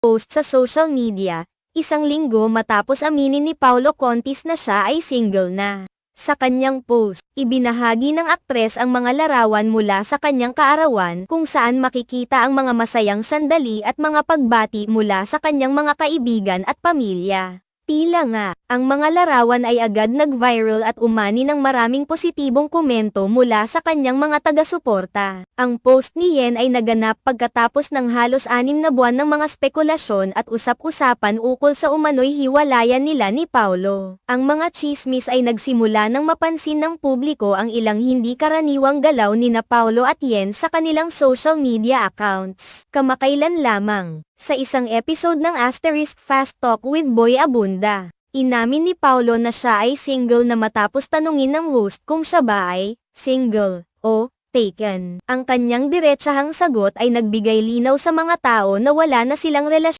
post sa social media, isang linggo matapos aminin ni Paulo Contis na siya ay single na. Sa kanyang post, ibinahagi ng aktres ang mga larawan mula sa kanyang kaarawan kung saan makikita ang mga masayang sandali at mga pagbati mula sa kanyang mga kaibigan at pamilya. Tila nga, ang mga larawan ay agad nag-viral at umani ng maraming positibong komento mula sa kanyang mga taga-suporta. Ang post ni Yen ay naganap pagkatapos ng halos 6 na buwan ng mga spekulasyon at usap-usapan ukol sa umano'y hiwalayan nila ni Paulo. Ang mga chismis ay nagsimula nang mapansin ng publiko ang ilang hindi karaniwang galaw nina Paulo at Yen sa kanilang social media accounts. Kamakailan lamang, sa isang episode ng *Fast Talk with Boy Abunda, inamin ni Paulo na siya ay single na matapos tanungin ng host kung siya ba ay single o taken. Ang kanyang diretsahang sagot ay nagbigay linaw sa mga tao na wala na silang relasyon.